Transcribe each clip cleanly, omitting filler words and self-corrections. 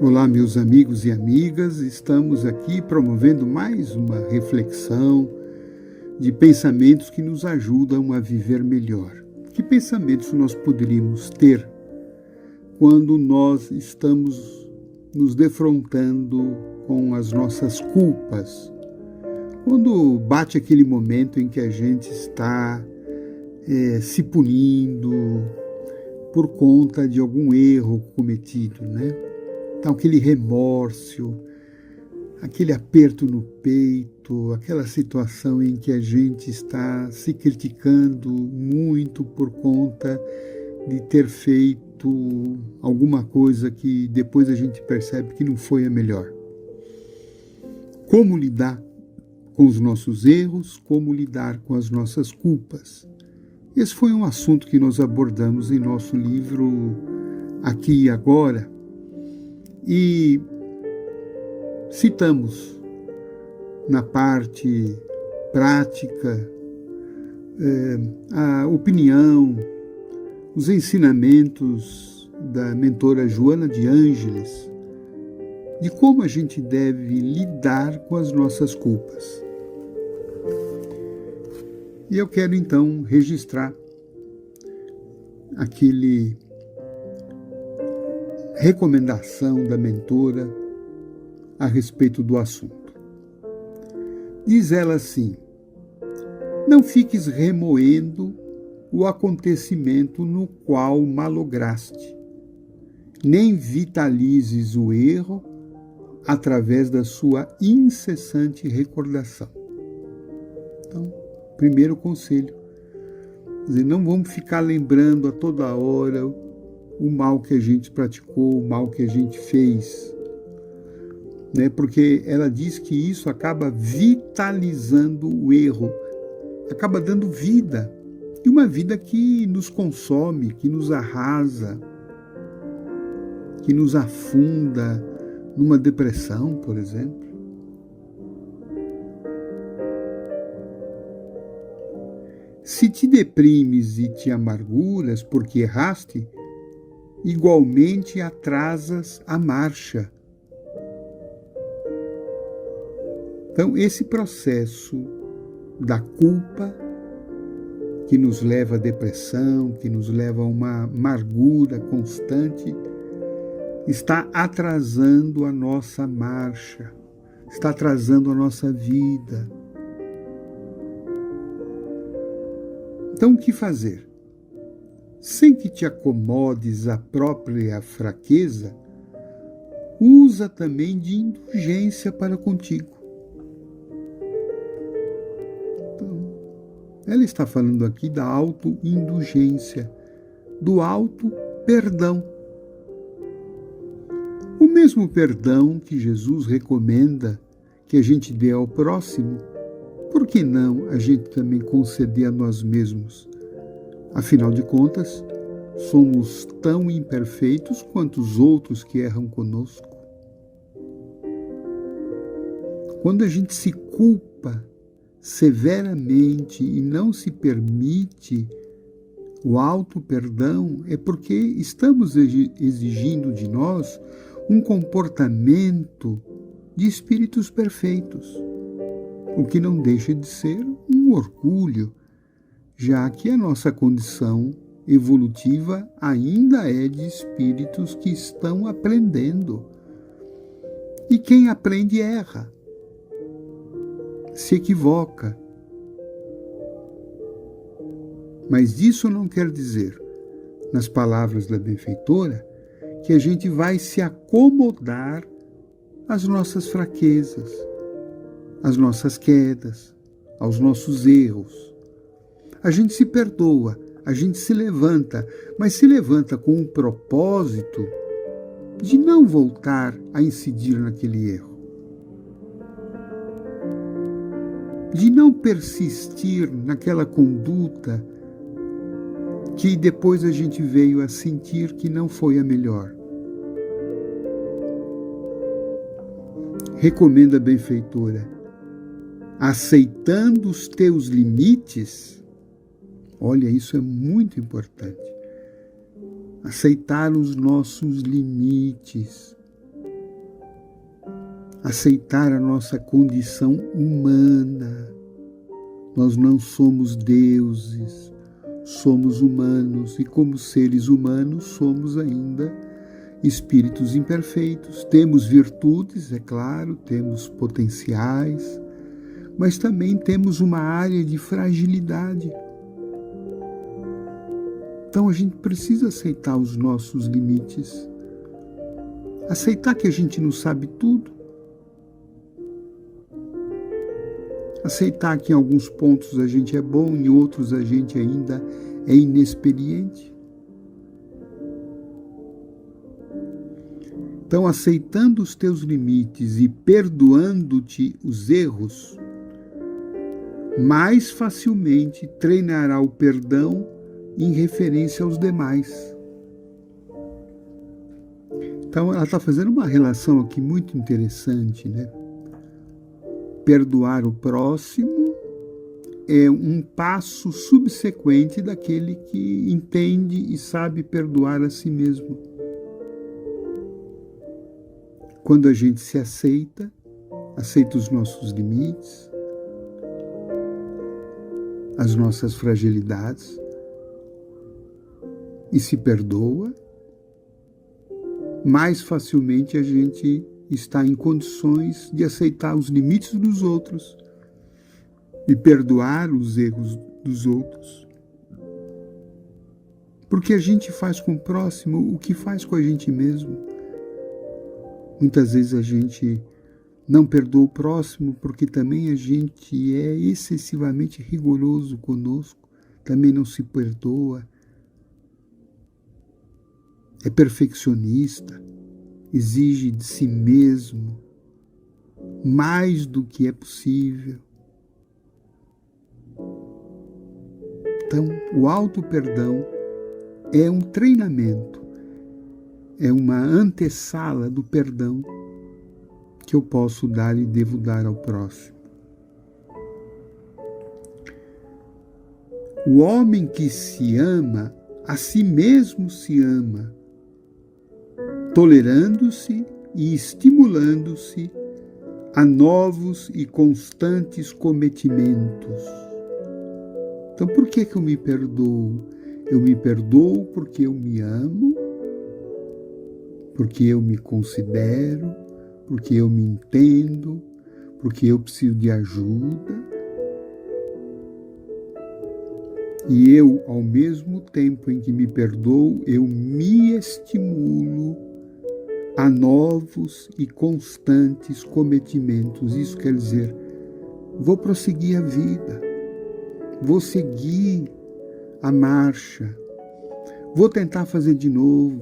Olá, meus amigos e amigas, estamos aqui promovendo mais uma reflexão de pensamentos que nos ajudam a viver melhor. Que pensamentos nós poderíamos ter quando nós estamos nos defrontando com as nossas culpas? Quando bate aquele momento em que a gente está se punindo por conta de algum erro cometido, né? Então, aquele remorso, aquele aperto no peito, aquela situação em que a gente está se criticando muito por conta de ter feito alguma coisa que depois a gente percebe que não foi a melhor. Como lidar com os nossos erros, como lidar com as nossas culpas? Esse foi um assunto que nós abordamos em nosso livro Aqui e Agora, e citamos na parte prática a opinião, os ensinamentos da mentora Joana de Ângeles de como a gente deve lidar com as nossas culpas. E eu quero então registrar aquele recomendação da mentora a respeito do assunto. Diz ela assim: não fiques remoendo o acontecimento no qual malograste, nem vitalizes o erro através da sua incessante recordação. Então, primeiro conselho, não vamos ficar lembrando a toda hora o mal que a gente praticou, o mal que a gente fez, né? Porque ela diz que isso acaba vitalizando o erro, acaba dando vida, e uma vida que nos consome, que nos arrasa, que nos afunda numa depressão, por exemplo. Se te deprimes e te amarguras porque erraste, igualmente atrasas a marcha. Então, esse processo da culpa, que nos leva à depressão, que nos leva a uma amargura constante, está atrasando a nossa marcha, está atrasando a nossa vida. Então, o que fazer? Sem que te acomodes à própria fraqueza, usa também de indulgência para contigo. Então, ela está falando aqui da autoindulgência, do auto-perdão. O mesmo perdão que Jesus recomenda que a gente dê ao próximo, por que não a gente também conceder a nós mesmos? Afinal de contas, somos tão imperfeitos quanto os outros que erram conosco. Quando a gente se culpa severamente e não se permite o auto-perdão, é porque estamos exigindo de nós um comportamento de espíritos perfeitos, o que não deixa de ser um orgulho, já que a nossa condição evolutiva ainda é de espíritos que estão aprendendo. E quem aprende erra, se equivoca. Mas isso não quer dizer, nas palavras da benfeitora, que a gente vai se acomodar às nossas fraquezas, às nossas quedas, aos nossos erros. A gente se perdoa, a gente se levanta, mas se levanta com o propósito de não voltar a incidir naquele erro, de não persistir naquela conduta que depois a gente veio a sentir que não foi a melhor. Recomenda a benfeitora: aceitando os teus limites. Olha, isso é muito importante. Aceitar os nossos limites. aceitar a nossa condição humana. Nós não somos deuses, somos humanos e, como seres humanos, somos ainda espíritos imperfeitos. Temos virtudes, é claro, temos potenciais, mas também temos uma área de fragilidade. Então a gente precisa aceitar os nossos limites, aceitar que a gente não sabe tudo, aceitar que em alguns pontos a gente é bom, em outros a gente ainda é inexperiente. Então, aceitando os teus limites e perdoando-te os erros, mais facilmente treinará o perdão em referência aos demais. Então, ela está fazendo uma relação aqui muito interessante, né? Perdoar o próximo é um passo subsequente daquele que entende e sabe perdoar a si mesmo. Quando a gente se aceita, aceita os nossos limites, as nossas fragilidades e se perdoa, mais facilmente a gente está em condições de aceitar os limites dos outros e perdoar os erros dos outros. Porque a gente faz com o próximo o que faz com a gente mesmo. Muitas vezes a gente não perdoa o próximo porque também a gente é excessivamente rigoroso conosco, também não se perdoa, é perfeccionista, exige de si mesmo mais do que é possível. Então, o auto-perdão é um treinamento, é uma antessala do perdão que eu posso dar e devo dar ao próximo. O homem que se ama, a si mesmo se ama, tolerando-se e estimulando-se a novos e constantes cometimentos. Então, por que eu me perdoo? Eu me perdoo porque eu me amo, porque eu me considero, porque eu me entendo, porque eu preciso de ajuda. E eu, ao mesmo tempo em que me perdoo, eu me estimulo a novos e constantes cometimentos. Isso quer dizer, vou prosseguir a vida, vou seguir a marcha, vou tentar fazer de novo,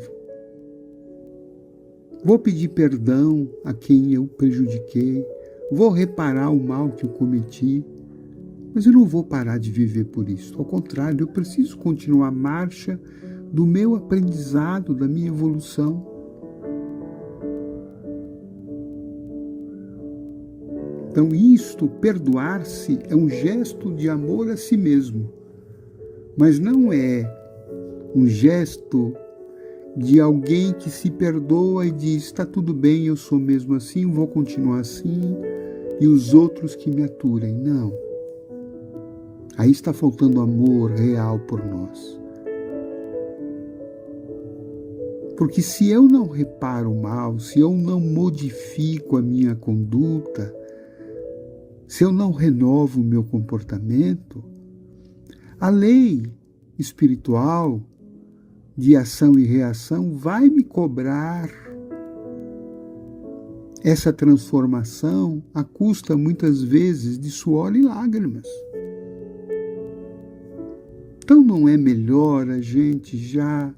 vou pedir perdão a quem eu prejudiquei, vou reparar o mal que eu cometi, mas eu não vou parar de viver por isso. Ao contrário, eu preciso continuar a marcha do meu aprendizado, da minha evolução. Então, perdoar-se, é um gesto de amor a si mesmo, mas não é um gesto de alguém que se perdoa e diz, está tudo bem, eu sou mesmo assim, vou continuar assim, e os outros que me aturem. Não. Aí está faltando amor real por nós. Porque se eu não reparo o mal, se eu não modifico a minha conduta, se eu não renovo o meu comportamento, a lei espiritual de ação e reação vai me cobrar essa transformação à custa, muitas vezes, de suor e lágrimas. Então não é melhor a gente já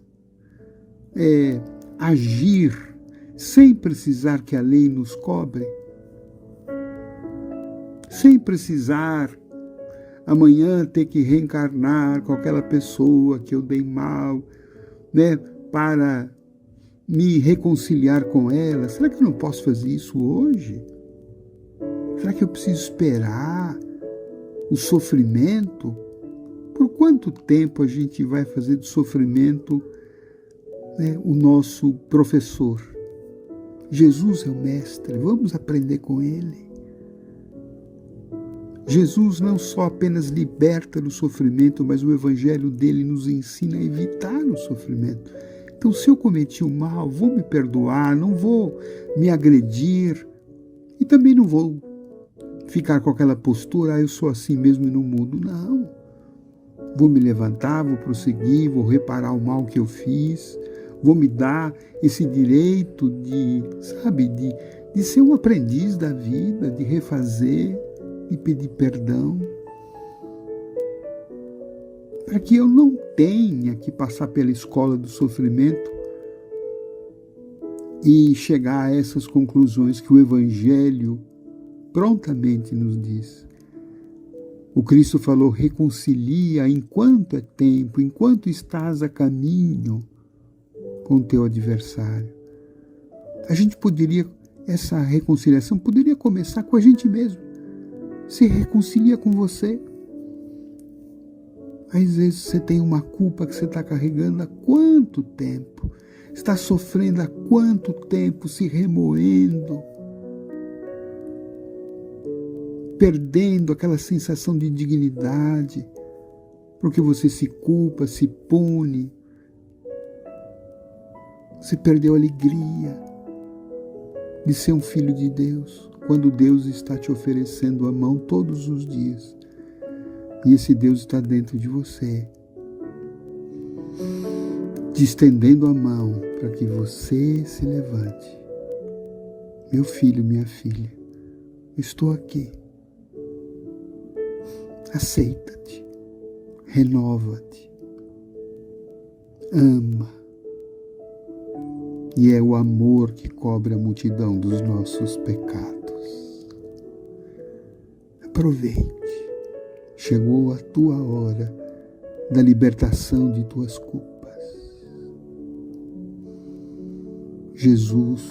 agir sem precisar que a lei nos cobre? Sem precisar amanhã ter que reencarnar com aquela pessoa que eu dei mal, né, para me reconciliar com ela. Será que eu não posso fazer isso hoje? Será que eu preciso esperar o sofrimento? Por quanto tempo a gente vai fazer do sofrimento, né, o nosso professor? Jesus é o Mestre, vamos aprender com Ele. Jesus não só apenas liberta do sofrimento, mas o Evangelho dele nos ensina a evitar o sofrimento. Então, se eu cometi o mal, vou me perdoar, não vou me agredir e também não vou ficar com aquela postura, eu sou assim mesmo e não mudo. Não. Vou me levantar, vou prosseguir, vou reparar o mal que eu fiz, vou me dar esse direito de ser um aprendiz da vida, de refazer, de pedir perdão, para que eu não tenha que passar pela escola do sofrimento e chegar a essas conclusões que o Evangelho prontamente nos diz. O Cristo falou, reconcilia enquanto é tempo, enquanto estás a caminho com o teu adversário. Essa reconciliação poderia começar com a gente mesmo. Se reconcilia com você. Às vezes você tem uma culpa que você está carregando há quanto tempo? Está sofrendo há quanto tempo, se remoendo, perdendo aquela sensação de dignidade, porque você se culpa, se pune, você perdeu a alegria de ser um filho de Deus, quando Deus está te oferecendo a mão todos os dias. E esse Deus está dentro de você, te estendendo a mão para que você se levante. Meu filho, minha filha, estou aqui. Aceita-te, renova-te, ama. E é o amor que cobre a multidão dos nossos pecados. Aproveite. Chegou a tua hora da libertação de tuas culpas. Jesus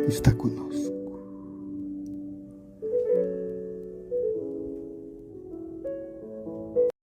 está conosco.